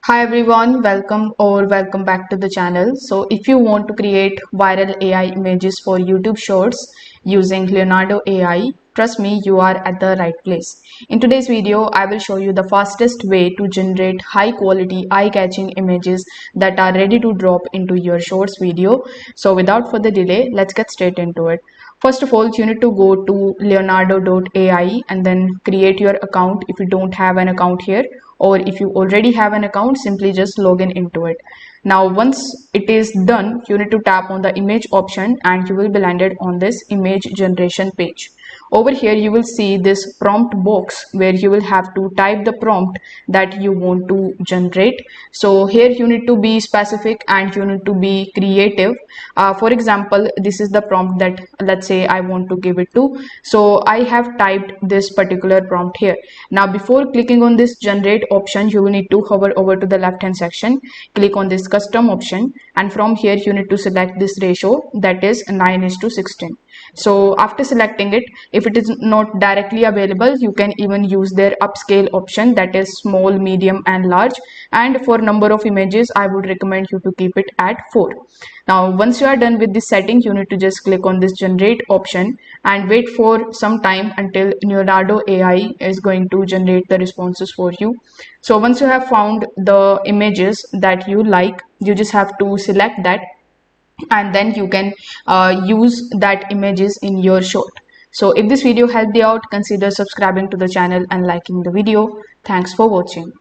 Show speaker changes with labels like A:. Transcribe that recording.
A: Hi everyone, welcome back to the channel. So if you want to create viral AI images for YouTube Shorts using Leonardo AI, trust me, you are at the right place. In today's video, I will show you the fastest way to generate high quality eye-catching images that are ready to drop into your Shorts video. So without further delay, let's get straight into it. First of all, you need to go to leonardo.ai and then create your account if you don't have an account here, or if you already have an account, simply just log in into it. Now once it is done, you need to tap on the image option and you will be landed on this image generation page. Over here you will see this prompt box where you will have to type the prompt that you want to generate. So here you need to be specific and you need to be creative. For example, this is the prompt that, let's say, I want to give it to. So I have typed this particular prompt here. Now before clicking on this generate option, you will need to hover over to the left hand section, click on this custom option, and from here you need to select this ratio, that is 9:16. So after selecting it, if it is not directly available, you can even use their upscale option, that is small, medium and large. And for number of images, I would recommend you to keep it at 4. Now once you are done with this setting, you need to just click on this generate option and wait for some time until Leonardo AI is going to generate the responses for you. So once you have found the images that you like, you just have to select that and then you can use that images in your short. So if this video helped you out, consider subscribing to the channel and liking the video. Thanks for watching.